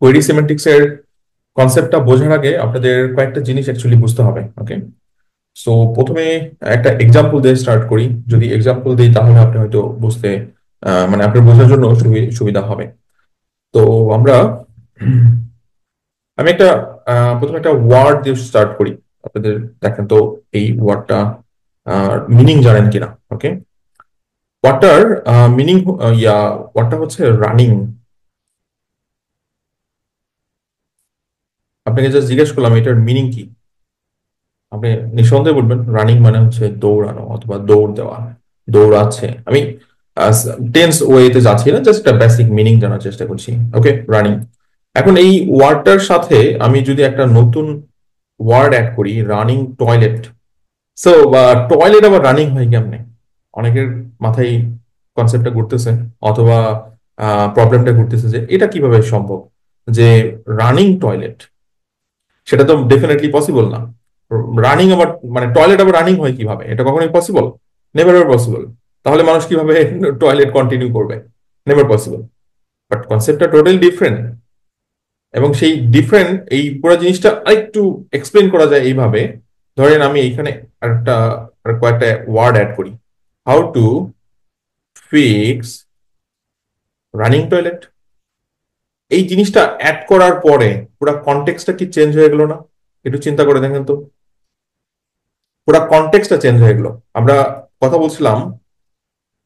Query সিমেন্টিক্স এর কনসেপ্টটা বোঝার আগে আপনাদের কয়েকটা জিনিস অ্যাকচুয়ালি বুঝতে হবে। ওকে, সো প্রথমে একটা এক্সাম্পল দিয়ে স্টার্ট করি। যদি এক্সাম্পল দিই তাহলে আপনি হয়তো বুঝতে মানে আপনার বোঝার জন্য সুবিধা হবে। তো আমরা আমি একটা প্রথমে একটা ওয়ার্ড দিয়ে স্টার্ট করি। আপনাদের দেখেন তো এই ওয়ার্ডটা মিনিং জানেন কিনা। ওকে, ওয়াটার মিনিং ওয়াটার হচ্ছে রানিং। আপনাকে জাস্ট জিজ্ঞেস করলাম এটার মিনিং কি, আপনি নিঃসন্দেহে বলবেন রানিং মানে হচ্ছে দৌড়ানো অথবা দৌড় দেওয়া, দৌড়াচ্ছে। আমি টেন্স ওয়েতে যাচ্ছি না, জাস্ট একটা বেসিক মিনিং জানার চেষ্টা করছি। ওকে, রানিং। এখন এই ওয়ার্ডটার সাথে আমি যদি একটা নতুন ওয়ার্ড অ্যাড করি, রানিং টয়লেট। সো টয়লেট আবার রানিং হয় কেমনে? অনেকের মাথায় কনসেপ্টটা ঘুরতেছে, অথবা প্রবলেমটা ঘুরতেছে যে এটা কিভাবে সম্ভব যে রানিং টয়লেট, সেটা তো ডেফিনেটলি পসিবল না। রানিং আবার মানে টয়লেট আবার রানিং হয় কিভাবে? এটা কখনোই পসিবল? Never ever possible. তাহলে মানুষ কিভাবে টয়লেট কন্টিনিউ করবে? Never possible. বাট কনসেপ্টটা টোটালি ডিফারেন্ট। এবং সেই ডিফারেন্ট এই পুরো জিনিসটা আরেকটু এক্সপ্লেন করা যায় এইভাবে। ধরেন আমি এইখানে একটা কয়েকটা ওয়ার্ড অ্যাড করি, how to fix running toilet. এই জিনিসটা অ্যাড করার পরে পুরো কনটেক্সটটা কি চেঞ্জ হয়ে গেল না? একটু চিন্তা করে দেখেন তো, পুরো কনটেক্সটটা চেঞ্জ হয়ে গেল। আমরা কথা বলছিলাম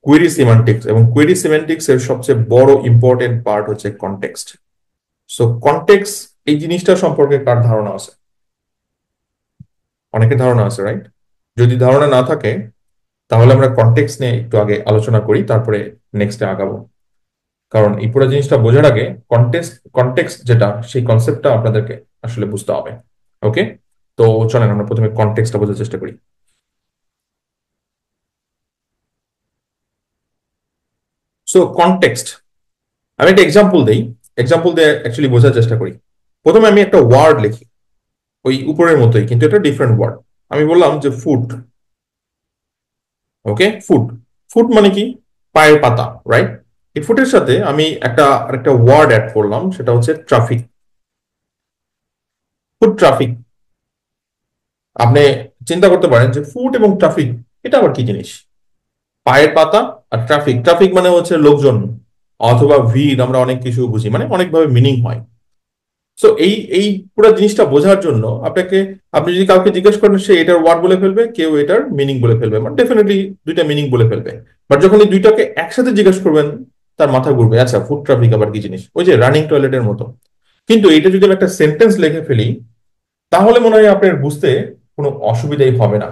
কুয়েরি সিমেন্টিক্স, এবং কুয়েরি সিমেন্টিক্স এর সবচেয়ে বড় ইম্পর্টেন্ট পার্ট হচ্ছে কনটেক্সট। সো কনটেক্সট এই জিনিসটা সম্পর্কে কার ধারণা আছে? অনেকের ধারণা আছে, রাইট? যদি ধারণা না থাকে তাহলে আমরা কনটেক্সট নিয়ে একটু আগে আলোচনা করি, তারপরে নেক্সটে আগাবো। কারণ এই পুরো জিনিসটা বোঝার আগে কনটেক্সট যেটা, সেই কনসেপ্টটা আপনাদেরকে আসলে বুঝতে হবে। ওকে, তো চলেন আমরা প্রথমে কনটেক্সটটা বোঝার চেষ্টা করি। সো কনটেক্সট, আমি একটা এক্সাম্পল দিই, এক্সাম্পল দিয়ে অ্যাকচুয়ালি বোঝার চেষ্টা করি। প্রথমে আমি একটা ওয়ার্ড লিখি, ওই উপরের মতোই কিন্তু এটা ডিফারেন্ট ওয়ার্ড। আমি বললাম যে ফুট। ওকে, ফুট। ফুট মানে কি? পায়ের পাতা, রাইট? এই ফুটের সাথে আমি একটা ওয়ার্ড অ্যাড করলাম, সেটা হচ্ছে ট্রাফিক। Foot traffic. আপনি চিন্তা করতে পারেন যে ফুট এবং ট্রাফিক এটা আবার কি জিনিস? পায়ের পাতা আর ট্রাফিক, ট্রাফিক মানে হচ্ছে লোকজন অথবা ভিড়, আমরা অনেক কিছু বুঝি, মানে অনেকভাবে মিনিং হয়। সো এই এই পুরো জিনিসটা বোঝার জন্য আপনি যদি কাউকে জিজ্ঞেস করেন, সে এটার ওয়ার্ড বলে ফেলবে, কেউ এটার মিনিং বলে ফেলবে, মানে ডেফিনেটলি দুইটা মিনিং বলে ফেলবে। বাট যখন এই দুইটাকে একসাথে জিজ্ঞেস করবেন, তার মাথা ঘুরবে, আচ্ছা ফুড ট্রাফিক আবার কি জিনিস, ওই যে রানিং টয়লেটের মতো। কিন্তু এটা যদি আমি একটা সেন্টেন্স লিখে ফেলি, তাহলে মনে হয় আপনার বুঝতে কোনো অসুবিধাই হবে না,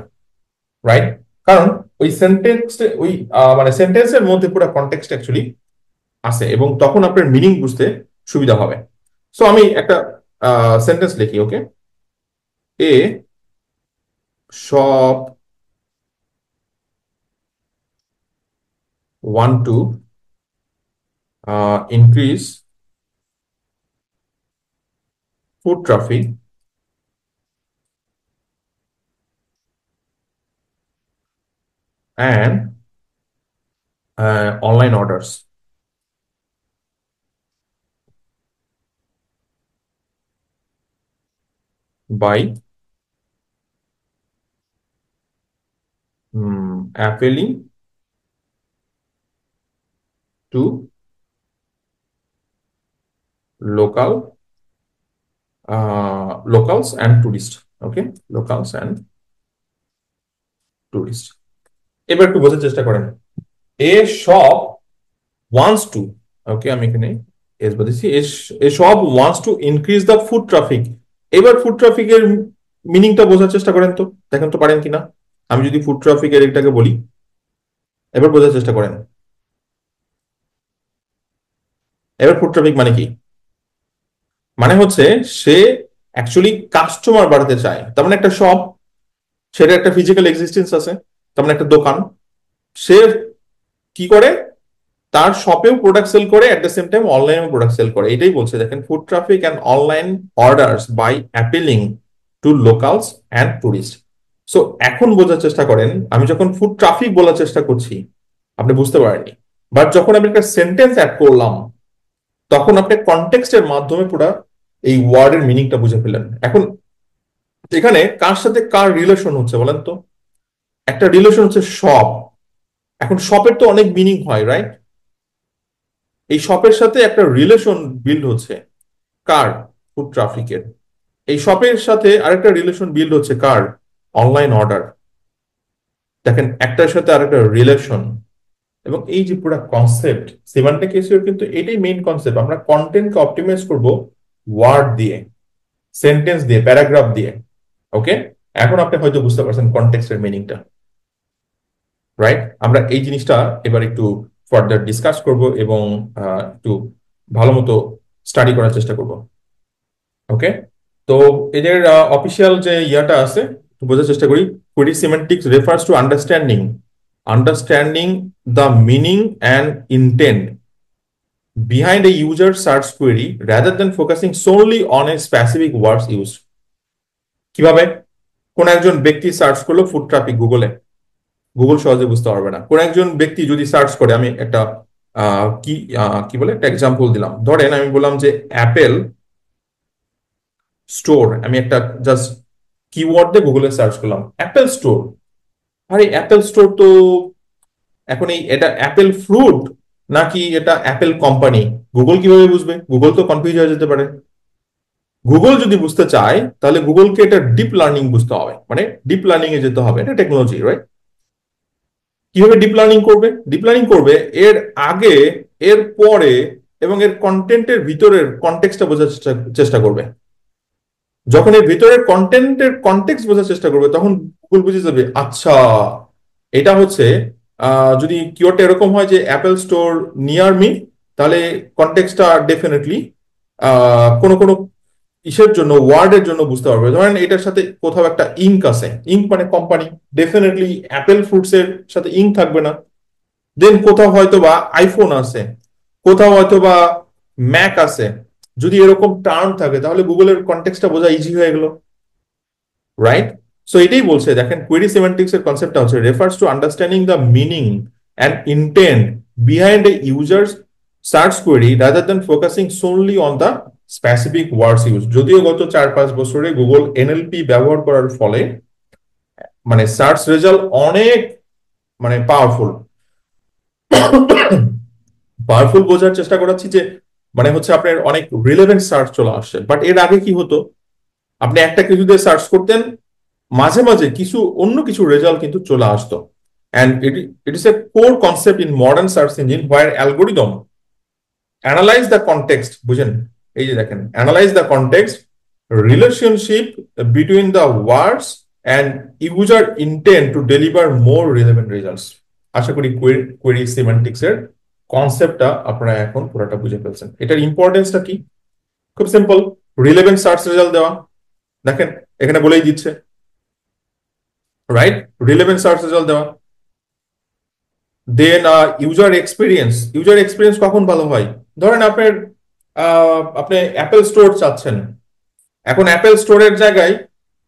রাইট? কারণ ওই সেন্টেন্স, ওই মানে সেন্টেন্সের মধ্যে পুরো কনটেক্সট অ্যাকচুয়ালি আছে, এবং তখন আপনার মিনিং বুঝতে সুবিধা হবে। সো আমি একটা সেন্টেন্স লিখি। ওকে, এ shop want to increase foot traffic and online orders by appealing to local locals and tourists. Okay, locals and tourists. এবার একটু বোঝার চেষ্টা করেন। A shop wants to, okay আমি এখানে এস বলেছি, a shop wants to increase the food traffic. এবার food ট্রাফিকের মিনিংটা বোঝার চেষ্টা করেন তো, দেখেন তো পারেন কিনা। আমি যদি ফুড ট্রাফিকের এটাকে বলি, এবার বোঝার চেষ্টা করেন। এবার ফুড ট্রাফিক মানে কি? মানে হচ্ছে সে অ্যাকচুয়ালি কাস্টমার বাড়াতে চায়। তার মানে একটা শপ, সেটা একটা ফিজিক্যাল এক্সিস্টেন্স আছে, তার মানে একটা দোকান। সে কি করে? তার শপেও প্রোডাক্ট সেল করে, এট দ্য সেম টাইম অনলাইনেও প্রোডাক্ট সেল করে। এটাই বলছে, দেখেন, foot traffic and online orders by appealing to locals and tourist. So এখন বোঝার চেষ্টা করেন, আমি যখন ফুড ট্রাফিক বলার চেষ্টা করছি আপনি বুঝতে পারেননি, বাট যখন আমি একটা সেন্টেন্স অ্যাড করলাম, তখন আপনি কনটেক্সটের মাধ্যমে পুরো এই ওয়ার্ডের মিনিংটা বুঝে ফেলেন। এখন এখানে কার সাথে কার রিলেশন হচ্ছে বলেন তো? একটা রিলেশন হচ্ছে শপ। এখন শপের তো অনেক মিনিং হয়, রাইট? এই শপের সাথে একটা রিলেশন বিল্ড হচ্ছে কার? ফুড ট্রাফিকের। এই শপের সাথে আরেকটা রিলেশন বিল্ড হচ্ছে কার? Online order. দেখেন, একটার সাথে আরেকটা রিলেশন। এবং এই যে পুরো কনসেপ্ট সিমান্টিক এসইও, কিন্তু এটাই মেইন কনসেপ্ট। আমরা কন্টেন্টকে অপটিমাইজ করব ওয়ার্ড দিয়ে, সেন্টেন্স দিয়ে, প্যারাগ্রাফ দিয়ে। ওকে, এখন আপনি হয়তো বুঝতে পারছেন কনটেক্সটের মিনিংটা, রাইট? আমরা এই জিনিসটা এবার একটু ফার্দার ডিসকাস করব এবং একটু ভালো মতো স্টাডি করার চেষ্টা করব। ওকে, তো এদের অফিসিয়াল যে ইয়াটা আছে একটু বোঝার চেষ্টা করি। Query semantics refers to understanding the meaning and intent behind a user search query rather than focusing solely on a specific words used। কিভাবে? কোন একজন ব্যক্তি সার্চ করলো ফুড ট্রাফিক গুগলে, গুগল সহজে বুঝতে পারবে না। কোন একজন ব্যক্তি যদি সার্চ করে, আমি একটা কি কি বলে একটা এক্সাম্পল দিলাম, ধরেন আমি বললাম যে অ্যাপেল স্টোর, আমি একটা জাস্ট কিওয়ার্ড দিয়ে গুগলে সার্চ করলাম অ্যাপেল স্টোর। আরে অ্যাপেল স্টোর তো এখন এই এটা অ্যাপেল ফ্রুট নাকি এটা অ্যাপেল কোম্পানি, গুগল কিভাবে বুঝবে? গুগল তো কনফিউজ হয়ে যেতে পারে। গুগল যদি বুঝতে চায় তাহলে গুগলকে এটা ডিপ লার্নিং বুঝতে হবে, মানে ডিপ লার্নিং এ যেতে হবে। এটা টেকনোলজি, রাইট? কিভাবে ডিপ লার্নিং করবে? ডিপ লার্নিং করবে এর আগে, এর পরে এবং এর কন্টেন্টের ভিতরের কনটেক্সটটা বোঝার চেষ্টা করবে। যখন এর ভিতরের কন্টেন্টের কনটেক্সট বোঝার চেষ্টা করবে তখন গুগল বুঝে যাবে, আচ্ছা এটা হচ্ছে যদি কিওয়ার্ডটা এরকম হয় যে অ্যাপেল স্টোর নিয়ার মি, তাহলে কনটেক্সটটা ডেফিনেটলি কোনো কোনো ইসের জন্য, ওয়ার্ডের জন্য বুঝতে পারবে। ধরেন এটার সাথে কোথাও একটা ইঙ্ক আছে, ইঙ্ক মানে কোম্পানি, ডেফিনেটলি অ্যাপেল ফ্রুটস এর সাথে ইঙ্ক থাকবে না। দেন কোথাও হয়তো বা আইফোন আছে, কোথাও হয়তো বা ম্যাক আছে। যদি এরকম টার্ম থাকে তাহলে গুগলের কনটেক্সটটা বোঝা ইজি হয়ে গেল, রাইট? সো এটাই বলছে, দেখেন কোয়েরি সিমেন্টিক্স এর কনসেপ্টটা হচ্ছে refers to understanding the meaning and intent behind a user's search query rather than focusing solely on the specific words use. যদিও গত 4-5 বছরে গুগল এনএলপি ব্যবহার করার ফলে মানে সার্চ রেজাল্ট অনেক মানে পাওয়ারফুল। পাওয়ারফুল বোঝার চেষ্টা করাচ্ছি যে মানে হচ্ছে আপনার অনেক রিলেভেন্ট সার্চ চলে আসছে। বাট এর আগে কি হতো, আপনি একটা কিছু দিয়ে সার্চ করতেন, মাঝে মাঝে কিছু অন্য কিছু রেজাল্ট কিন্তু চলে আসতো। And it is a core concept in modern search engine where algorithm analyse the context, বুঝেন? এই যে দেখেন, analyse the context relationship between the words and user intent to deliver more relevant results. আশা করি query সিমেন্টিক্স এর কনসেপ্টটা আপনারা এখন পুরোটা বুঝে ফেলছেন। এটার ইম্পর্টেন্সটা কি? খুব সিম্পল, রিলেভেন্ট সার্চ রেজাল্ট দেওয়া। দেখেন এখানে বলেই দিচ্ছে, রাইট? রিলেভেন্ট সার্চ রেজাল্ট দেওয়া। দেন ইউজার এক্সপিরিয়েন্স কখন ভালো হয়? ধরেন আপনি অ্যাপেল স্টোর চাচ্ছেন, এখন অ্যাপেল স্টোরের জায়গায়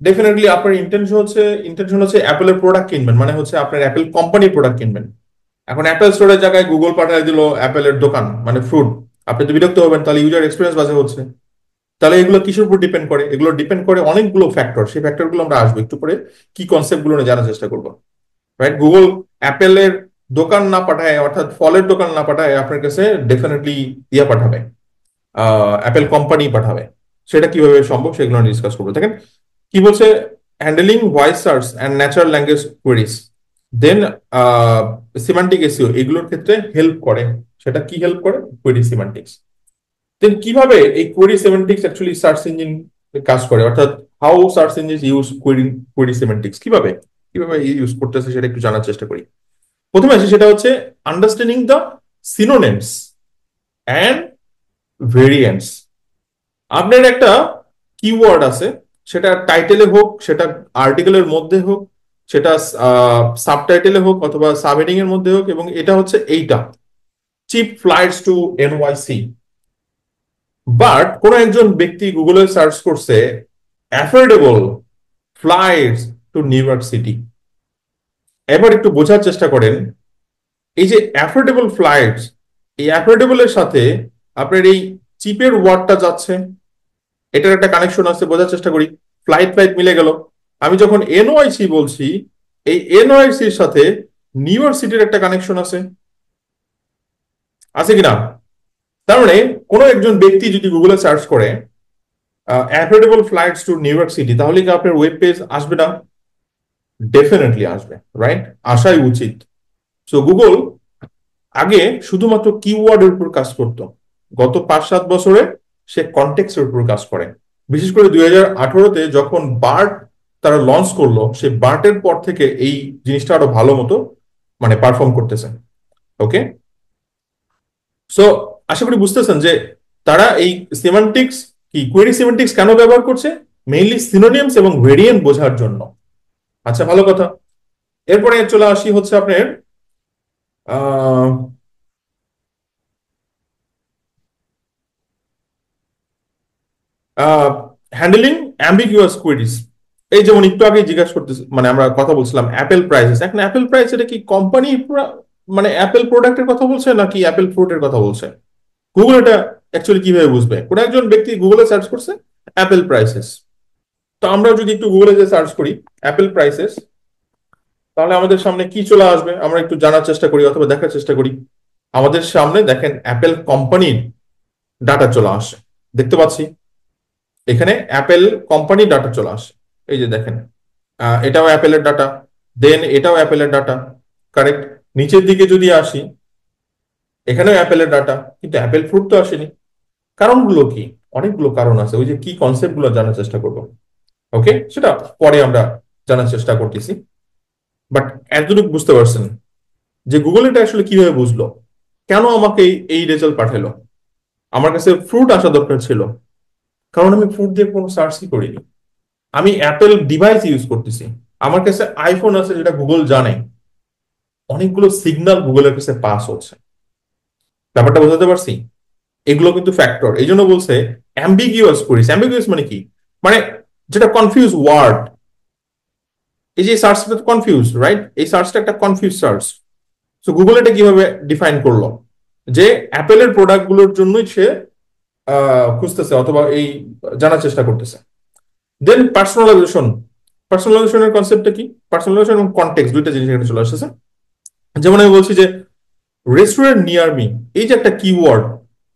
ডেফিনেটলি আপনার ইন্টেনশন হচ্ছে অ্যাপেলের প্রোডাক্ট কিনবেন, মানে হচ্ছে আপনার অ্যাপেল কোম্পানির প্রোডাক্ট কিনবেন। এখন অ্যাপেল স্টোরের জায়গায় গুগল পাঠিয়ে দিল অ্যাপেলের দোকান মানে ফ্রুট, আপনি তো বিরক্ত হবেন, তাহলে ইউজার এক্সপিরিয়েন্স বাজে হচ্ছে। তাহলে এগুলো কিসের উপর ডিপেন্ড করে? এগুলো ডিপেন্ড করে অনেকগুলো ফ্যাক্টর, সেই ফ্যাক্টরগুলো আমরা আসবো একটু পরে, কি কনসেপ্ট গুলো নিয়ে জানার চেষ্টা করবো, রাইট? গুগল অ্যাপেলের দোকান না পাঠায়, অর্থাৎ ফলের দোকান না পাঠায় আপনার কাছে ডেফিনেটলি ইয়া পাঠাবে, অ্যাপেল কোম্পানি পাঠাবে। সেটা কিভাবে সম্ভব সেগুলো ডিসকাস করবো। দেখেন কি বলছে, handling voice search and natural language queries, then semantic SEO এগুলোর ক্ষেত্রে হেল্প করে। সেটা কি হেল্প করে? কোয়েরি সিমান্টিক্স। দেন কিভাবে এই query semantics actually search engine কাজ করে, অর্থাৎ how search engine use query semantics, কিভাবে কিভাবে ইউজ করতেছে সেটা একটু জানার চেষ্টা করি। প্রথমে আসে সেটা হচ্ছে understanding the synonyms and variants. আপনার একটা কিওয়ার্ড আছে, সেটা টাইটেলে হোক, সেটা আর্টিকেলের মধ্যে হোক, সেটা সাবটাইটেলে হোক অথবা সাবহেডিং এর মধ্যে হোক, এবং এটা হচ্ছে এইটা cheap flights to NYC. But কোন একজন ব্যক্তি গুগলে সার্চ করছে affordable flights to New York City. এবার একটু বোঝার চেষ্টা করেন, এই যে অ্যাফোর্ডেবল ফ্লাইটস, এই অ্যাফোর্ডেবল এর সাথে আপনার এই চিপের ওয়ার্ডটা যাচ্ছে, এটার একটা কানেকশন আছে, বোঝার চেষ্টা করি। ফ্লাইট ফ্লাইট মিলে গেল। আমি যখন এনওআইসি বলছি, এই এনওআইসির সাথে নিউ ইয়র্ক সিটির একটা কানেকশন আছে, আছে কিনা? তার মানে কোনো একজন ব্যক্তি যদি গুগলে সার্চ করে affordable flights to New York city, তাহলে কি আপনার ওয়েব পেজ আসবে না? ডেফিনেটলি আসবে, রাইট? আসাই উচিত। সো গুগল আগে শুধুমাত্র কিওয়ার্ডের উপর কাজ করতো, গত 5-7 বছরে সে কনটেক্সটের উপর কাজ করে। বিশেষ করে 2018-তে যখন বার্ট তারা লঞ্চ করলো, সেই বার্টের পর থেকে এই জিনিসটা আরো ভালো মতো মানে পারফর্ম করতেছে। ওকে, সো আশা করি বুঝতেছেন যে তারা এই সিমান্টিক্স কি কোয়েরি সিমান্টিক্স কেন ব্যবহার করছে, মেইনলি সিনোনিমস এবং ভেরিয়েন্ট বোঝার জন্য। আচ্ছা, ভালো কথা। এরপরে চলে আসি হচ্ছে আপনার আহ হ্যান্ডেলিং অ্যাম্বিগুয়াস কোয়েরিজ। এই যেমন একটু আগে জিজ্ঞাসা করতে মানে আমরা কথা বলছিলাম অ্যাপেল প্রাইসেস। এখন অ্যাপেল প্রাইস এটা কি কোম্পানি মানে অ্যাপেল প্রোডাক্টের কথা বলছে নাকি অ্যাপেল ফ্রুটের কথা বলছে? গুগল এটা অ্যাকচুয়ালি কিভাবে বুঝবে? কোন একজন ব্যক্তি গুগলে সার্চ করছে অ্যাপেল প্রাইসেস, তো আমরা যদি একটু গুগলে যে সার্চ করি অ্যাপেল প্রাইসেস, তাহলে আমাদের সামনে কি চলে আসবে আমরা একটু জানার চেষ্টা করি অথবা দেখার চেষ্টা করি। আমাদের সামনে দেখেন অ্যাপেল কোম্পানির ডাটা চলে আসে, দেখতে পাচ্ছি এখানে অ্যাপেল কোম্পানি ডাটা চলে আসে। এই যে দেখেন, এটাও অ্যাপেলের ডাটা, দেন এটাও অ্যাপেলের ডাটা, কারেক্ট। নিচের দিকে যদি আসি, এখানেও অ্যাপেলের ডাটা, কিন্তু অ্যাপেল ফ্রুট তো আসেনি। কারণগুলো কি? অনেকগুলো কারণ আছে, ওই যে কি কনসেপ্ট গুলো জানার চেষ্টা করবো। ওকে, সেটা পরে আমরা জানার চেষ্টা করতেছি। বাট এতটুকু বুঝতে পারছেন যে গুগল এটা আসলে কিভাবে বুঝলো, কেন আমাকে এই রেজাল্ট পাঠালো? আমার কাছে ফ্রুট আসা দরকার ছিল, কারণ আমি ফ্রুট দিয়ে কোনো সার্চই করিনি। আমি অ্যাপেল ডিভাইস ইউজ করতেছি, আমার কাছে আইফোন আছে, যেটা গুগল জানে। অনেকগুলো সিগন্যাল গুগলের কাছে পাস হচ্ছে, ব্যাপারটা বোঝাতে পারছি? এগুলো কিন্তু ফ্যাক্টর। এই জন্য বলছে অ্যাম্বিগিউয়াস করিস। অ্যাম্বিগিউয়াস মানে কি? মানে যেটা কনফিউজ ওয়ার্ড। এই যে সার্চটা তো কনফিউজ, রাইট? এই সার্চটা একটা কনফিউজ সার্চ। সো গুগল এটা কিভাবে ডিফাইন করলো যে অ্যাপেলের প্রোডাক্ট গুলোর জন্যই সে খুঁজতেছে অথবা এই জানার চেষ্টা করতেছে। দেন পার্সোনালাইজেশন। পার্সোনালাইজেশনের কনসেপ্টটা কি? পার্সোনালাইজেশন এবং কনটেক্সট দুইটা জিনিস এখানে চলে আসছে। যেমন আমি বলছি যে রেস্টুরেন্ট নিয়ার মি, এই যে একটা কিওয়ার্ড,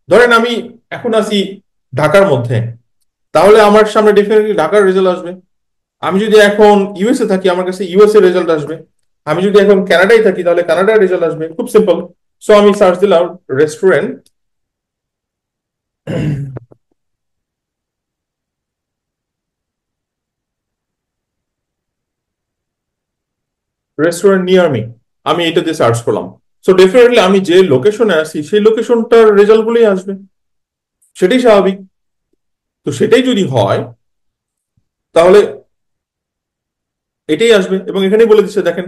ধরেন আমি এখন আছি ঢাকার মধ্যে, তাহলে আমার সামনে ডেফিনেটলি ঢাকার রেজাল্ট আসবে। আমি যদি এখন ইউএসএ থাকি, আমার কাছে ইউএসএ রেজাল্ট আসবে। আমি যদি এখন কানাডায় থাকি, তাহলে কানাডার রেজাল্ট আসবে। খুব সিম্পল। সো আমি সার্চ দিলাম রেস্টুরেন্ট, রেস্টুরেন্ট নিয়ার মি, আমি এটা দিয়ে সার্চ করলাম। সো ডেফিনেটলি আমি যে লোকেশনে আছি সেই লোকেশনটার রেজাল্ট গুলোই আসবে, সেটাই স্বাভাবিক। তো সেটাই যদি হয়, তাহলে এটাই আসবে। এবং এখানেই বলে দিচ্ছে, দেখেন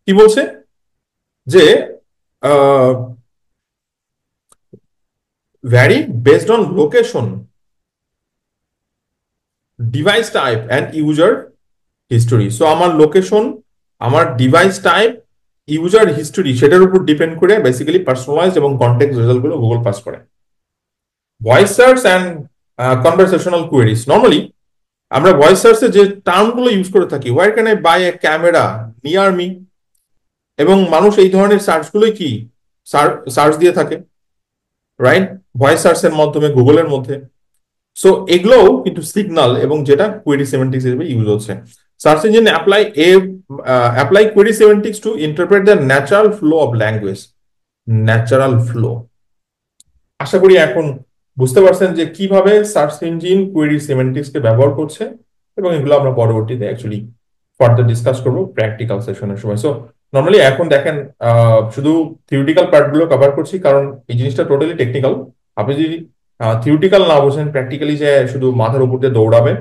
কি বলছে যে vary based on location, device type and user history. So আমার লোকেশন, আমার ডিভাইস টাইপ, ইউজার হিস্টোরি, সেটার উপর ডিপেন্ড করে বেসিক্যালি পার্সোনালাইজ এবং কন্টেক্ট রেজাল্ট গুলো গুগল পাস করে। Voice search and conversational queries. Normally আমরা ভয়েস সার্চে যে টার্ম গুলো ইউজ করে থাকি, where can I buy a camera near me, এবং মানুষ এই ধরনের সার্চ গুলোই কি সার্চ দিয়ে থাকে, রাইট? ভয়েস সার্চের মাধ্যমে গুগলের মধ্যে। সো এগুলোও কিন্তু সিগন্যাল, এবং যেটা কোয়েরি সেমেন্টিক্স হিসেবে ইউজ হচ্ছে। Search engine apply query semantics to interpret the natural flow of language. Natural flow, আশা করি এখন বুঝতে পারছেন যে কিভাবে সার্চ ইঞ্জিন কোয়েরি সেমেন্টিক্স কে ব্যবহার করছে, এবং এগুলো আমরা পরবর্তীতে অ্যাকচুয়ালি ফার্দার ডিসকাস করবো প্র্যাকটিক্যাল সেশনের সময়। সো নর্মালি এখন দেখেন শুধু থিওরিটিক্যাল পার্ট গুলো কভার করছি, কারণ এই জিনিসটা টোটালি টেকনিক্যাল। আপনি যদি থিওরিটিক্যাল না বোঝেন, প্র্যাকটিক্যালি যে শুধু মাথার উপর দিয়ে দৌড়াবে,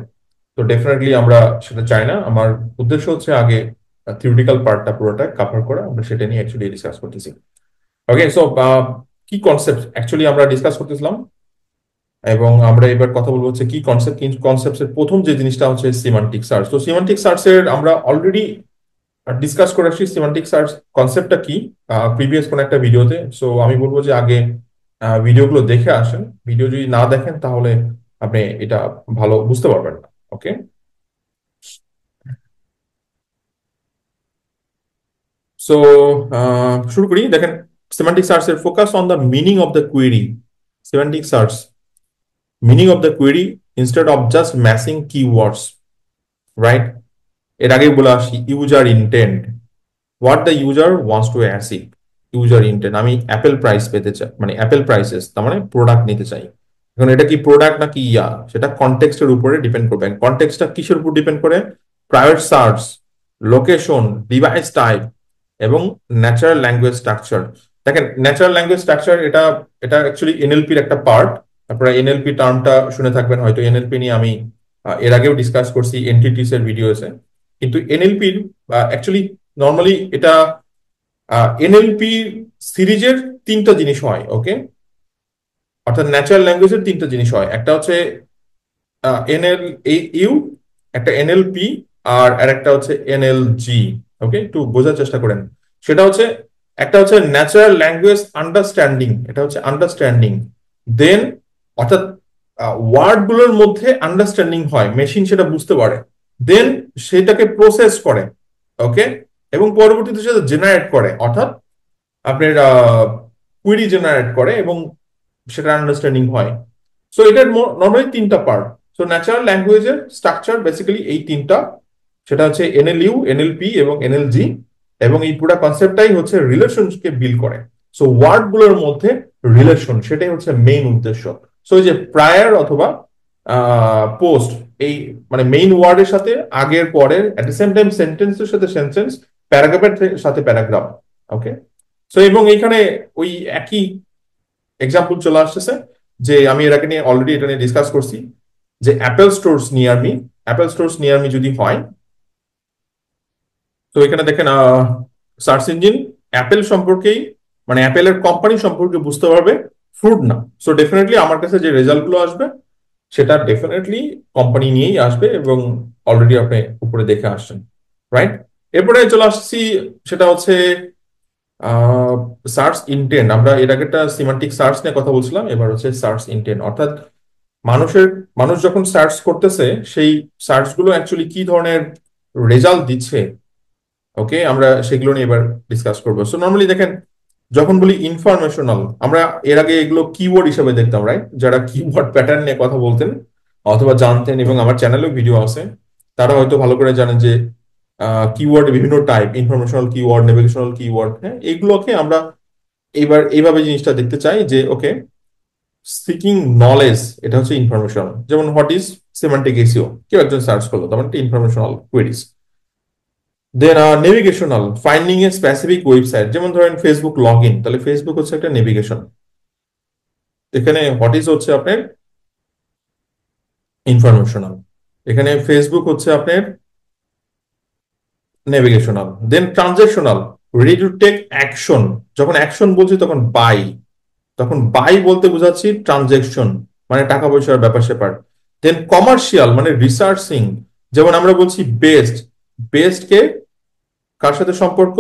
তো ডেফিনেটলি আমরা সেটা চাই না। আমার উদ্দেশ্য হচ্ছে আগে থিওরিটিক্যাল পার্টটা পুরোটা কভার করা, আমরা সেটা নিয়ে অ্যাকচুয়ালি ডিসকাস করতেছি। ওকে, সো কি কনসেপ্ট অ্যাকচুয়ালি আমরা ডিসকাস করতেছিলাম, এবং আমরা এবার কথা বলবো হচ্ছে কি কনসেপ্ট। কনসেপ্টের প্রথম যে জিনিসটা হচ্ছে সিমান্টিক সার্চ। তো সিমান্টিক সার্চের আমরা অলরেডি ডিসকাস করে আসছি সিমান্টিক সার্চ কনসেপ্টটা কি প্রিভিয়াস কোন একটা ভিডিওতে। সো আমি বলবো যে আগে ভিডিওগুলো দেখে আসেন। ভিডিও যদি না দেখেন তাহলে আপনি এটা ভালো বুঝতে পারবেন না। ওকে, সো শুরু করি। দেখেন, সেমান্টিক সার্চ এর focus on the meaning of the query. Semantic search meaning of the query instead of just matching keywords, right? এর আগেই বলে আসি, user intent, what the user wants to achieve. User intent, আমি Apple price পেতে চাই, মানে Apple prices, তার মানে প্রোডাক্ট নিতে চাই। এখন এটা কি প্রোডাক্ট নাকি ইয়া, সেটা কনটেক্সটের উপরে ডিপেন্ড করবে। কনটেক্সটটা কিসের উপর ডিপেন্ড করে? Private search, location, device type এবং ন্যাচারাল ল্যাঙ্গুয়েজ স্ট্রাকচার। দেখেন, ন্যাচারাল ল্যাঙ্গুয়েজ স্ট্রাকচার এটা এটা অ্যাকচুয়ালি এনএলপির একটা পার্ট। আপনারা এনএলপি টার্মটা শুনে থাকবেন হয়তো। এনএলপি নিয়ে আমি এর আগেও ডিসকাস করছি এনটিটিস এর ভিডিওসে। কিন্তু এনএলপির অ্যাকচুয়ালি নর্মালি এটা এনএলপি সিরিজের তিনটা জিনিস হয়। ওকে, অর্থাৎ ন্যাচারাল ল্যাঙ্গুয়েজের তিনটা জিনিস হয়। একটা হচ্ছে এনএল ইউ, একটা এনএলপি, আর আরেকটা হচ্ছে এনএলজি। ওকে, একটু বোঝার চেষ্টা করেন। সেটা হচ্ছে, একটা হচ্ছে ন্যাচারাল ল্যাঙ্গুয়েজ আন্ডারস্ট্যান্ডিং, এটা হচ্ছে আন্ডারস্ট্যান্ডিং। দেন, অর্থাৎ ওয়ার্ড গুলোর মধ্যে আন্ডারস্ট্যান্ডিং হয়, মেশিন সেটা বুঝতে পারে। দেন সেটাকে প্রসেস করে। ওকে, এবং পরবর্তীতে সেটা জেনারেট করে, অর্থাৎ আপনার কুইরি জেনারেট করে এবং সেটা আন্ডারস্ট্যান্ডিং হয়। সো এটার নর্মালি তিনটা পার্ট। সো ন্যাচারাল ল্যাঙ্গুয়েজের স্ট্রাকচার বেসিক্যালি এই তিনটা, সেটা হচ্ছে এনএলইউ, এনএলপি এবং এনএলজি। এবং এই পুরো কনসেপ্টটাই হচ্ছে রিলেশনকে বিল্ড করে। সো ওয়ার্ড গুলোর মধ্যে রিলেশন, সেটাই হচ্ছে মেইন উদ্দেশ্য। সো এই যে প্রায়ার অথবা পোস্ট, এই মানে মেইন ওয়ার্ডের সাথে আগের পরের, এট দ্য সেম টাইম সেন্টেন্সের সাথে সেন্টেন্স, প্যারাগ্রাফের সাথে প্যারাগ্রাফ। ওকে, সো এবং এইখানে ওই একই এক্সাম্পল চলে আসতেছে, যে আমি এর আগে নিয়ে অলরেডি এটা নিয়ে ডিসকাস করছি, যে Apple stores near me, Apple stores near me যদি হয়, তো এখানে দেখেন সার্চ ইঞ্জিন অ্যাপেল সম্পর্কেই, মানে অ্যাপেলের কোম্পানি সম্পর্কে বুঝতে পারবে, ফ্রুট না। সো ডেফিনেটলি আমার কাছে যে রেজাল্ট গুলো আসবে সেটা ডেফিনেটলি কোম্পানি নিয়েই আসবে, এবং অলরেডি আপনি উপরে দেখে আসছেন, রাইট? এরপরে চলে আসছি, সেটা হচ্ছে সার্চ ইন্টেন্ট। আমরা এর আগে একটা সিমান্টিক সার্চ নিয়ে কথা বলছিলাম, এবার হচ্ছে সার্চ ইন্টেন্ট। অর্থাৎ মানুষ যখন সার্চ করতেছে, সেই সার্চ গুলো অ্যাকচুয়ালি কি ধরনের রেজাল্ট দিচ্ছে। ওকে, আমরা সেগুলো নিয়ে এবার ডিসকাস করবো। সো নর্মালি দেখেন, যখন বলি ইনফরমেশনাল, আমরা এর আগে এগুলো কিওয়ার্ড হিসেবে দেখতাম, রাইট? যারা কিওয়ার্ড প্যাটার্ন নিয়ে কথা বলতেন অথবা জানতেন, এবং আমার চ্যানেলেও ভিডিও আছে, তারা হয়তো ভালো করে জানেন যে কিওয়ার্ড বিভিন্ন type, informational keyword, navigational keyword, হ্যাঁ, এইগুলোকে আমরা এইবার এইভাবে জিনিসটা দেখতে চাই যে ওকে, সিকিং নলেজ, এটা হচ্ছে ইনফরমেশন। যেমন হোয়াট ইজ সেমান্টিক এসইও, কেউ একজন সার্চ করলো, তার মানে informational queries. Then navigational, finding a specific website, যেমন ধরেন ফেসবুক লগ ইন, তাহলে ফেসবুক হচ্ছে একটা নেভিগেশন। এখানে হোয়াট ইজ হচ্ছে আপনার ইনফরমেশনাল, এখানে ফেসবুক হচ্ছে আপনার navigational. Then transactional, ready to take action, যখন অ্যাকশন বলছি তখন বাই, তখন বাই বলতে বোঝাচ্ছি ট্রানজেকশন, মানে টাকা পয়সার ব্যাপার স্যাপার। দেন কমার্শিয়াল, মানে রিসার্চিং, যেমন আমরা বলছি বেস্ট, বেস্ট কে কার সাথে সম্পর্ক?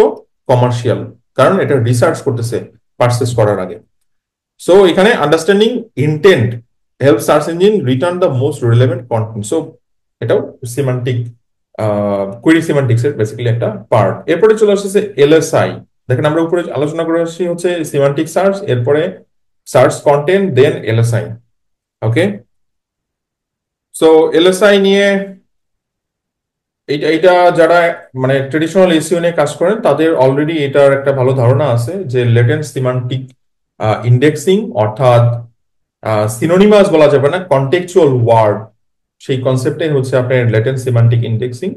কমার্শিয়াল, কারণ এটা রিসার্চ করতেছে পারচেস করার আগে। সো এখানে understanding intent help search engine return the most relevant content. So এটাও সিমান্টিক, কুইরি সিমান্টিক্স এর বেসিক্যালি একটা পার্ট। এরপরে চলে আসছে এলএসআই। দেখেন, আমরা উপরে আলোচনা করে আসছি হচ্ছে সিমান্টিক সার্চ, এরপরে সার্চ কন্টেন্ট, দেন এলএসআই। ওকে, সো এলএসআই নিয়ে, এইটা এইটা যারা মানে ট্রেডিশনাল এসইও নিয়ে কাজ করেন, তাদের অলরেডি এটার একটা ভালো ধারণা আছে, যে লেটেন্ট সিমান্টিক ইন্ডেক্সিং, অর্থাৎ সিনোনিমাস বলা যাবে না, কন্টেক্সচুয়াল ওয়ার্ড, সেই কনসেপ্টটাই হচ্ছে আপনার লেটেন্ট সিমান্টিক ইন্ডেক্সিং।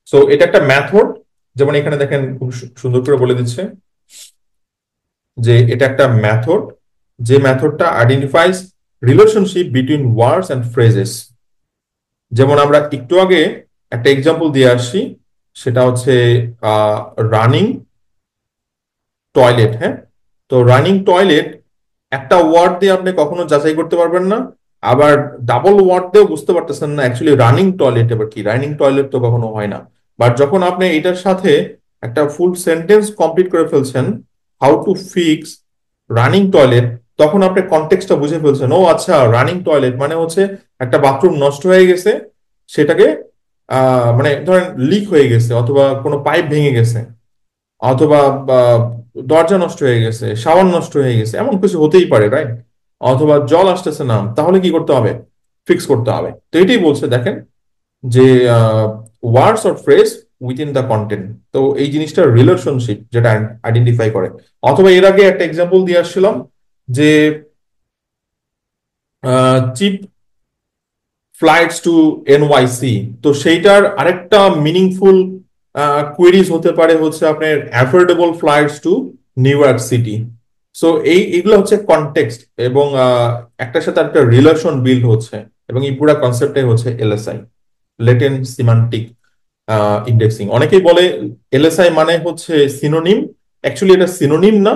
সো এটা একটা মেথড, যেমন এখানে দেখেন খুব সুন্দর করে বলে দিচ্ছে যে এটা একটা মেথড, যে মেথডটা identifies relationship between words and phrases. যেমন আমরা একটু আগে একটা এক্সাম্পল দিয়ে আসছি, সেটা হচ্ছে রানিং টয়লেট। হ্যাঁ, তো রানিং টয়লেট একটা ওয়ার্ড দিয়ে আপনি কখনো যাচাই করতে পারবেন না, আবার ডাবল ওয়ার্ড দিয়েও বুঝতে পারতেছেন না অ্যাকচুয়ালি রানিং টয়লেট এবার কি। রানিং টয়লেট তো কখনো হয় না। বাট যখন আপনি এটার সাথে একটা ফুল সেন্টেন্স কমপ্লিট করে ফেলছেন, how to fix running toilet, তখন আপনি কনটেক্সটটা বুঝে ফেলছেন, ও আচ্ছা রানিং টয়লেট মানে হচ্ছে একটা বাথরুম নষ্ট হয়ে গেছে, সেটাকে মানে ধরেন লিক হয়ে গেছে, অথবা কোনো পাইপ ভেঙে গেছে, অথবা দরজা নষ্ট হয়ে গেছে, শাওয়ার নষ্ট হয়ে গেছে, এমন কিছু হতেই পারে, রাইট? অথবা জল আসতেছে না, তাহলে কি করতে হবে? ফিক্স করতে হবে। তো এটাই বলছে, দেখেন যে ওয়ার্ডস or phrase within the content. তো এই জিনিসটা রিলেশনশিপ যেটা আইডেন্টিফাই করে। অথবা এর আগে একটা এক্সাম্পল দিয়ে আসছিলাম যে চিপ ফ্লাইটস টু এনওয়াইসি, তো সেইটার আরেকটা মিনিংফুল কোয়েরিজ হতে পারে হচ্ছে আপনার affordable flights to New York city. So এগুলো হচ্ছে কনটেক্সট, এবং একটার সাথে একটা রিলেশন বিল্ড হচ্ছে, এবং এই পুরো কনসেপ্টটাই হচ্ছে এলএসআই, লেটেন্ট সিমান্টিক ইন্ডেক্সিং। অনেকেই বলে এলএসআই মানে হচ্ছে সিনোনিম, অ্যাকচুয়ালি এটা সিনোনিম না,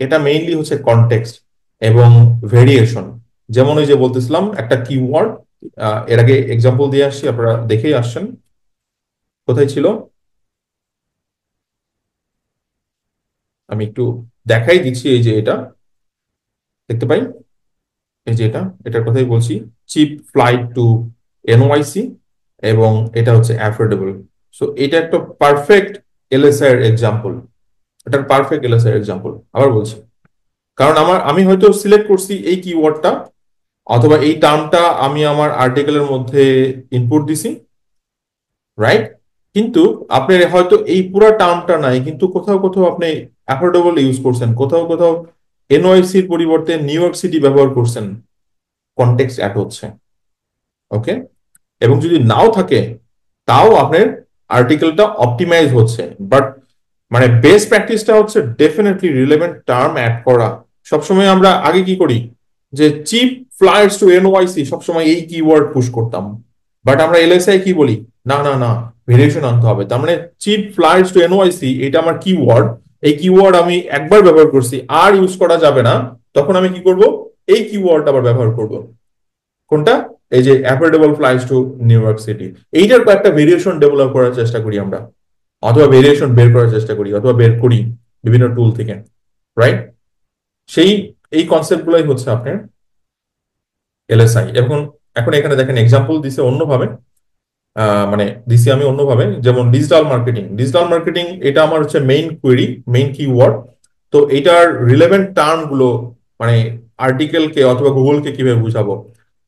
এটা মেইনলি হচ্ছে কনটেক্সট এবং ভেরিয়েশন। যেমন ওই যে বলতেছিলাম একটা কিওয়ার্ড, এর আগে এক্সাম্পল দিয়ে আসছি, আপনারা দেখেই আসছেন। কোথায় ছিল, আমি একটু দেখাই দিচ্ছি। এই যে এটা দেখতে পাই, এই যে এটার কথাই বলছি, চিপ ফ্লাইট টু এনওয়াইসি, এবং এটা হচ্ছে অ্যাফোর্ডেবল। সো এটা একটা পারফেক্ট এলএসআই এর এক্সাম্পল, এটার পারফেক্ট এলএসআই এর এক্সাম্পল। আবার বলছি, কারণ আমি হয়তো সিলেক্ট করছি এই কিওয়ার্ডটা, অথবা এই টার্মটা আমি আমার আর্টিকেলের মধ্যে ইনপুট দিছি, রাইট? কিন্তু আপনার হয়তো এই পুরা টার্মটা নাই, কিন্তু কোথাও কোথাও আপনি অ্যাফোর্ডেবল ইউজ করছেন, কোথাও কোথাও এনওয়াইসির পরিবর্তে নিউ ইয়র্ক সিটি ব্যবহার করছেন, কনটেক্সট অ্যাড হচ্ছে। ওকে, এবং যদি নাও থাকে তাও আপনার আর্টিকেলটা অপটিমাইজ হচ্ছে। বাট মানে বেস্ট প্র্যাকটিসটা হচ্ছে ডেফিনেটলি রিলেভেন্ট টার্ম অ্যাড করা। সবসময় আমরা আগে কি করি, যে চিপ ফ্লাইটস টু এনওয়াইসি, সবসময় এই কিওয়ার্ড পুশ করতাম। বাট আমরা এলএসআই কি বলি, না না না, ভেরিয়েশন আনতে হবে। তার মানে চিপ ফ্লাইটস টু এনওয়াইসি এটা আমার কিওয়ার্ড, এই কিওয়ার্ড আমি একবার ব্যবহার করছি, আর ইউজ করা যাবে না। তখন আমি কি করব, এই কিওয়ার্ড আবার ব্যবহার করব। কোনটা? এই যে affordable flights to New York city, এইটার একটা ভেরিয়েশন ডেভেলপ করার চেষ্টা করি আমরা, অথবা ভেরিয়েশন বের করার চেষ্টা করি, অথবা বের করি বিভিন্ন টুল থেকে, রাইট? সেই এই কনসেপ্ট গুলাই হচ্ছে আপনার এলএসআই। এখন এখন এখানে দেখেন এক্সাম্পল দিছে অন্যভাবে, মানে দিছি আমি অন্যভাবে, যেমন ডিজিটাল মার্কেটিং। ডিজিটাল মার্কেটিং এটা আমার হচ্ছে মেইন কোয়েরি, মেইন কিওয়ার্ড। তো এটার রিলেভেন্ট টার্ম গুলো মানে আর্টিকেলকে অথবা গুগলকে কিভাবে বুঝাবো।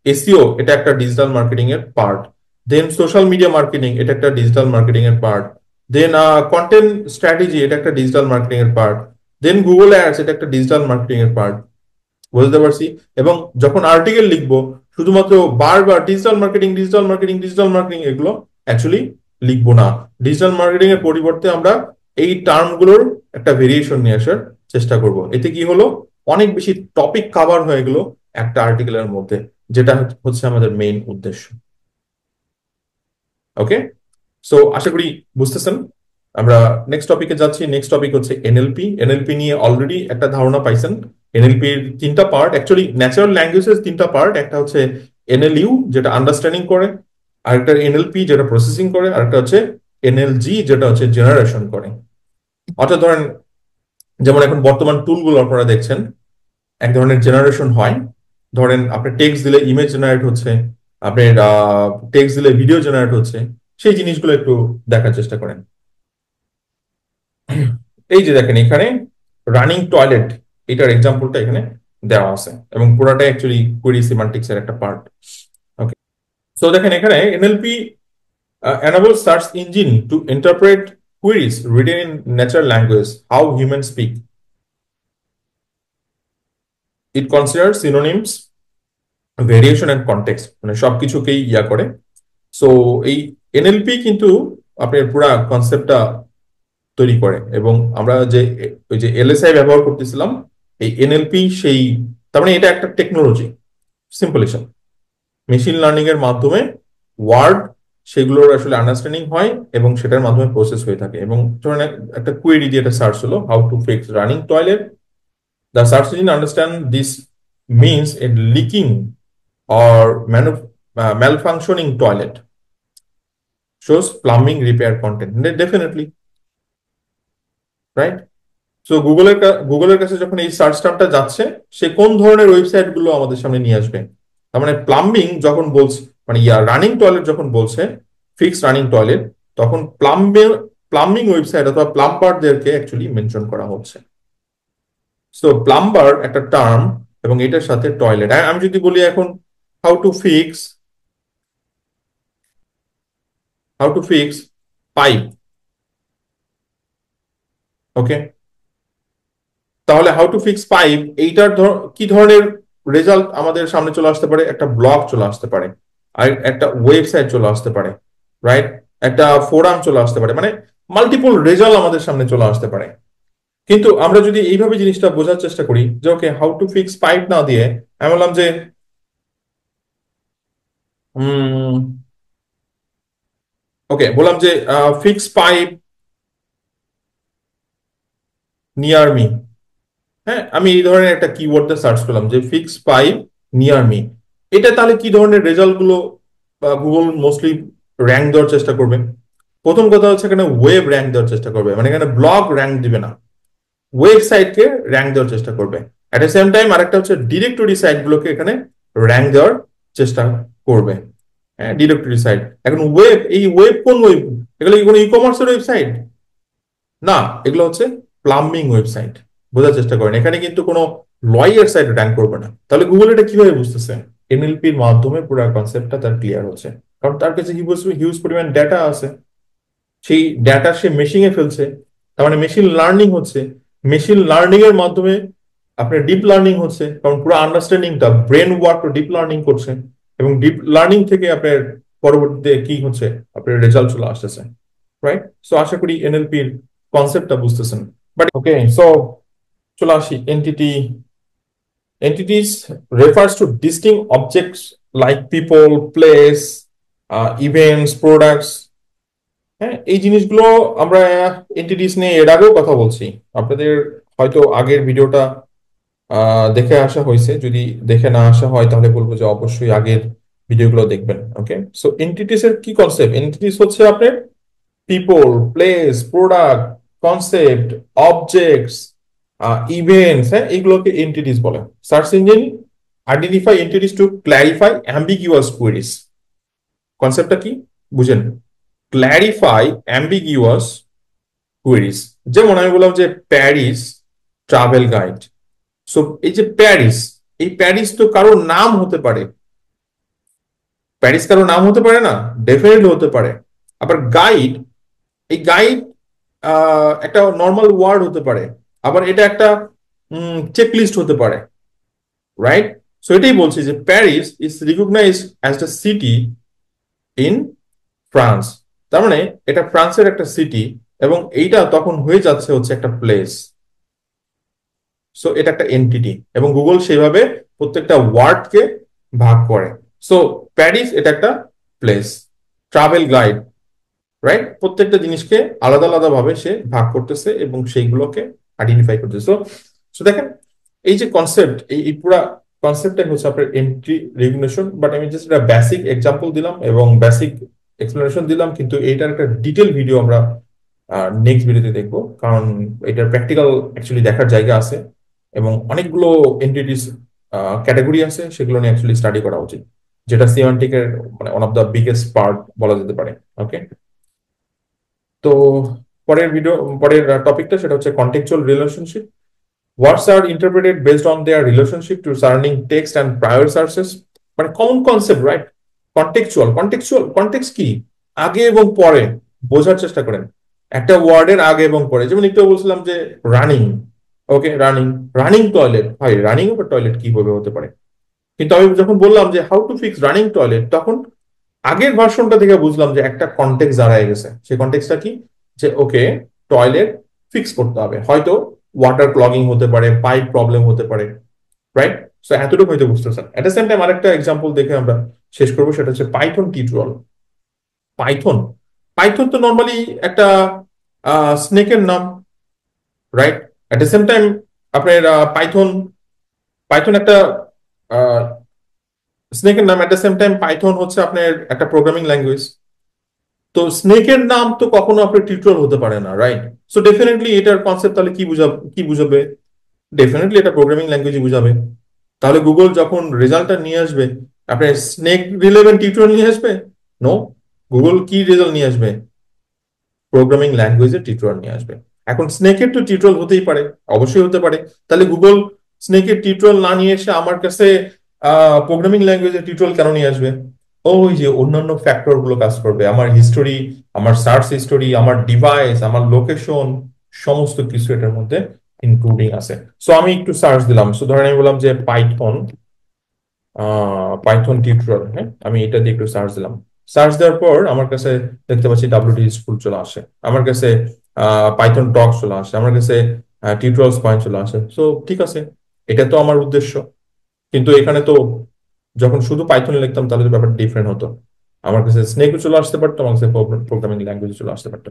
এসইও এটা একটা ডিজিটাল মার্কেটিং এর part. Then social media marketing এটা একটা ডিজিটাল মার্কেটিং এর পার্ট। দেন কন্টেন্ট স্ট্র্যাটেজি এটা একটা ডিজিটাল মার্কেটিং এর পার্ট। দেন গুগল অ্যাডস এটা একটা ডিজিটাল মার্কেটিং এর পার্ট। বুঝতে পারছি? এবং যখন আর্টিকেল লিখবো, শুধুমাত্র বারবার digital marketing digital marketing digital marketing এগুলো অ্যাকচুয়ালি লিখবো না। ডিজিটাল মার্কেটিং এর পরিবর্তে আমরা এই টার্মগুলোর একটা ভেরিয়েশন নিয়ে আসার চেষ্টা করব। এতে কি হলো, অনেক বেশি টপিক কভার হয়ে গেল একটা আর্টিকেলের মধ্যে, যেটা হচ্ছে আমাদের মেইন উদ্দেশ্য। ওকে, সো আশা করি বুঝতেছেন। আমরা নেক্সট টপিকে যাচ্ছি। নেক্সট টপিক হচ্ছে এনএলপি। এনএলপি নিয়ে অলরেডি একটা ধারণা পাইছেন। এনএলপির তিনটা পার্ট, অ্যাকচুয়ালি ন্যাচারাল ল্যাঙ্গুয়েজের তিনটা পার্ট। একটা হচ্ছে এনএলইউ যেটা আন্ডারস্ট্যান্ডিং করে, আরেকটা এনএলপি যেটা প্রসেসিং করে, আরেকটা হচ্ছে এনএলজি যেটা হচ্ছে জেনারেশন করে। অর্থাৎ ধরেন, যেমন এখন বর্তমান টুলগুলো আপনারা দেখছেন, এক ধরনের জেনারেশন হয়। ধরেন আপনি টেক্সট দিলে ইমেজ জেনারেট হচ্ছে, আপনি টেক্সট দিলে ভিডিও জেনারেট হচ্ছে। সেই জিনিসগুলো একটু দেখার চেষ্টা করেন। এই যে দেখেন এখানে রানিং টয়লেট, এটার এক্সাম্পলটা এখানে দেওয়া আছে, এবং পুরাটাই অ্যাকচুয়ালি কোয়েরি সিমান্টিক্স এর একটা পার্ট। ওকে, সো দেখেন এখানে NLP enable search engine to interpret queries written in natural language how humans speak. It considers synonyms, variation and context, মানে সবকিছুকেই ইয়া করে। সো এই এনএলপি কিন্তু আপনার পুরা কনসেপ্টটা তৈরি করে। এবং আমরা যে ওই যে এলএসআই ব্যবহার করতেছিলাম, এই এনএলপি সেই, তার মানে এটা একটা টেকনোলজি। সিম্পল হিসাব, মেশিন লার্নিং এর মাধ্যমে ওয়ার্ড সেগুলোর আসলে আন্ডারস্ট্যান্ডিং হয়, এবং সেটার মাধ্যমে প্রসেস হয়ে থাকে। এবং ধরেন একটা কোয়েরি দিয়ে একটা সার্চ হলো, how to fix running toilet, the search engine understand this means a leaking or malfunctioning toilet, shows plumbing repair content. Definitely, right? So গুগলের কাছে যখন এই সার্চ টার্মটা যাচ্ছে, সে কোন ধরনের ওয়েবসাইট গুলো আমাদের সামনে নিয়ে আসবে? তার মানে প্লাম্বিং যখন বলছে, মানে রানিং টয়লেট যখন বলছে, ফিক্স রানিং টয়লেট, তখন প্লাম্বিং ওয়েবসাইট অথবা প্লাম্বারদেরকে অ্যাকচুয়ালি মেনশন করা হচ্ছে। সো প্লাম্বার একটা টার্ম, এবং এটার সাথে টয়লেট। আমি যদি বলি এখন how to fix how to fix pipe, okay, তাহলে হাউ টু ফিক্স পাইপ এইটার কি ধরনের রেজাল্ট আমাদের সামনে চলে আসতে পারে? একটা ব্লগ চলে আসতে পারে, আর একটা ওয়েবসাইট চলে আসতে পারে, রাইট? একটা ফোরাম চলে আসতে পারে, মানে মাল্টিপল রেজাল্ট আমাদের সামনে চলে আসতে পারে। কিন্তু আমরা যদি এইভাবে জিনিসটা বোঝার চেষ্টা করি যে okay how to fix pipe না দিয়ে আমি বললাম যে ওকে, বললাম যে ফিক্স পাইপ নিয়ার মি। হ্যাঁ, আমি এই ধরনের একটা কিওয়ার্ড দিয়ে সার্চ করলাম যে ফিক্স পাইপ নিয়ার মি। এটা তাহলে কি ধরনের রেজাল্ট গুলো গুগল মোস্টলি র্যাঙ্ক দেওয়ার চেষ্টা করবে? প্রথম কথা হচ্ছে এখানে ওয়েব র্যাঙ্ক দেওয়ার চেষ্টা করবে, মানে এখানে ব্লগ র্যাঙ্ক দিবে না, ওয়েবসাইটকে র্যাঙ্ক দেওয়ার চেষ্টা করবে। অ্যাট দ্য সেম টাইম আরেকটা হচ্ছে ডিরেক্টরি সাইট গুলোকে এখানে র্যাঙ্ক দেওয়ার চেষ্টা করবে। হ্যাঁ, ডিরেক্টরি সাইট। এখন ওয়েব, এই ওয়েব কোন ওয়েব? এগুলো কি কোনো ই কমার্সের ওয়েবসাইট? না, এগুলো হচ্ছে প্লাম্বিং ওয়েবসাইট। বোঝার চেষ্টা করেন, এখানে কিন্তু কোনো লয়ার সাইট র্যাঙ্ক করবে না। তাহলে গুগল এটা কিভাবে বুঝতেছে? এনএলপির মাধ্যমে পুরো কনসেপ্টটা তার ক্লিয়ার হচ্ছে, কারণ তার কাছে হিউজ পরিমাণ ডেটা আছে। সেই ডেটা সে মেশিনে ফেলছে, তার মানে মেশিন লার্নিং হচ্ছে। মেশিন লার্নিং এর মাধ্যমে আপনার ডিপ লার্নিং হচ্ছে, কারণ পুরো আন্ডারস্ট্যান্ডিংটা ব্রেন ওয়ার্ক ডিপ লার্নিং করছে, এবং ডিপ লার্নিং থেকে আপনার পরবর্তীতে কি হচ্ছে, আপনার রেজাল্ট চলে আসতেছে, রাইট? সো আশা করি এনএলপির কনসেপ্টটা বুঝতেছেন। বাট ওকে, সো চলে আসি entity. Entities refers to distinct objects like people, place, events, products. হ্যাঁ, এই জিনিসগুলো আমরা এন্টিটিস নিয়ে এর আগেও কথা বলছি। আপনাদের হয়তো আগের ভিডিওটা দেখে আসা হয়েছে, যদি দেখে না আসা হয় তাহলে বলবো যে অবশ্যই আগের ভিডিওগুলো দেখবেন। ওকে, সো এন্টিটিস এর কি কনসেপ্ট? এন্টিটিস হচ্ছে আপনার people, place, product, concept, objects, events, হ্যাঁ, এগুলোকে এন্টিটিস বলে। Search engine identify entities to clarify ambiguous queries. কনসেপ্টটা কি বুঝেন? Clarify ambiguous queries. যেমন আমি বললাম যে প্যারিস ট্রাভেল গাইড। সো এই যে প্যারিস, এই প্যারিস তো কারোর নাম হতে পারে, প্যারিস কারোর নাম হতে পারে না? ডেফিনেটলি হতে পারে। আবার গাইড, এই গাইড একটা নর্মাল ওয়ার্ড হতে পারে, আবার এটা একটা চেকলিস্ট হতে পারে, রাইট? সো এটাই বলছি যে Paris is recognised as the city in France. তার মানে এটা ফ্রান্সের একটা সিটি, এবং এইটা তখন হয়ে যাচ্ছে হচ্ছে একটা প্লেস। সো এটা একটা এন্টিটি, এবং গুগল সেভাবে প্রত্যেকটা ওয়ার্ডকে ভাগ করে। সো প্যারিস এটা একটা প্লেস, ট্রাভেল গাইড, রাইট? প্রত্যেকটা জিনিসকে আলাদা আলাদা ভাবে সে ভাগ করতেছে এবং সেইগুলোকে আইডেন্টিফাই করতেছে। সো সো দেখেন, এই যে কনসেপ্ট, এই পুরা কনসেপ্টটাই হচ্ছে আপনার এন্ট্রি রেগুলেশন। বাট আমি জাস্ট একটা বেসিক এক্সাম্পল দিলাম এবং বেসিক এক্সপ্লেনেশন দিলাম, কিন্তু এইটার একটা ডিটেল ভিডিও আমরা নেক্সট ভিডিওতে দেখবো, কারণ এটার প্র্যাকটিক্যাল অ্যাকচুয়ালি দেখার জায়গা আছে, এবং অনেকগুলো এন্টিটিস ক্যাটাগরি আছে, সেগুলো নিয়ে অ্যাকচুয়ালি স্টাডি করা উচিত, যেটা সিমান্টিকের মানে one of the biggest part বলা যেতে পারে। ওকে, তো পরের টপিকটা সেটা হচ্ছে contextual relationship. Words are interpreted based on their relationship to surrounding text and prior searches. মানে কমন কনসেপ্ট, রাইট? কন্টেক্সট কি? আগে এবং পরে বোঝার চেষ্টা করেন। একটা ওয়ার্ডের আগে এবং পরে, যেমন একটু বলছিলাম যে রানিং। ওকে, রানিং, রানিং টয়লেট, ভাই রানিং বা টয়লেট কিভাবে হতে পারে? কিন্তু আমি যখন বললাম যে how to fix running toilet, তখন আগের ভার্সনটা থেকে বুঝলাম যে একটা কন্টেক্সট দাঁড়ায় গেছে। সেই কন্টেক্সটটা কি? যে ওকে, টয়লেট ফিক্স করতে হবে, হয়তো ওয়াটার ক্লগিং হতে পারে, পাইপ প্রবলেম হতে পারে, রাইট? সো এতটুকু হয়তো বুঝতেছেন। এট দ্য সেম টাইম আরেকটা এক্সাম্পল দেখে আমরা শেষ করবো, সেটা হচ্ছে পাইথন টিউটোরিয়াল। পাইথন, পাইথন তো নর্মালি একটা স্নেকের নাম, right? At the same time আপনার পাইথন, পাইথন একটা স্নেকের নাম। এট দ্য সেম টাইম পাইথন হচ্ছে আপনার একটা প্রোগ্রামিং ল্যাঙ্গুয়েজ। তো স্নেকের নাম তো কখনো আপনার টিউটোরিয়াল হতে পারে না, রাইট? সো ডেফিনেটলি এটার কনসেপ্ট তাহলে কি বুঝাবে? ডেফিনেটলি এটা প্রোগ্রামিং ল্যাঙ্গুয়েজই বুঝাবে। তাহলে গুগল যখন রেজাল্টটা নিয়ে আসবে, আপনার স্নেক রিলেভেন্ট টিউটোরিয়াল নিয়ে আসবে? নো। গুগল কি রেজাল্ট নিয়ে আসবে? প্রোগ্রামিং ল্যাঙ্গুয়েজের টিউটোরিয়াল নিয়ে আসবে। এখন স্নেকের তো টিউটোরিয়াল হতেই পারে, অবশ্যই হতে পারে। তাহলে গুগল স্নেকের টিউটোরিয়াল না নিয়ে এসে আমার কাছে প্রোগ্রামিং ল্যাঙ্গুয়েজের টিউটোরিয়াল কেন নিয়ে আসবে? ওই যে অন্যান্য ফ্যাক্টর গুলো কাজ করবে, আমার হিস্টোরি, আমার সার্চ হিস্টোরি, আমার ডিভাইস, আমার লোকেশন, সমস্ত কিছু এটার মধ্যে ইনক্লুডিং আছে। সো আমি একটু সার্চ দিলাম, সো ধরেন আমি বললাম যে পাইথন, পাইথন টিউটোরিয়াল, হ্যাঁ, আমি এটা দিয়ে একটু সার্চ দিলাম। সার্চ দেওয়ার পর আমার কাছে দেখতে পাচ্ছি ডাব্লিউটি স্কুল চলে আসে, আমার কাছে পাইথন টক চলে আসে, আমার কাছে টিউটোরিয়ালস পয়েন্ট চলে আসে। সো ঠিক আছে, এটা তো আমার উদ্দেশ্য। কিন্তু এখানে তো যখন শুধু পাইথনে লিখতাম তাহলে তো ব্যাপারটা ডিফারেন্ট হতো। আমার কাছে স্নেকও চলে আসতে পারতো, আমার কাছে প্রোগ্রামিং ল্যাঙ্গুয়েজ চলে আসতে পারতো।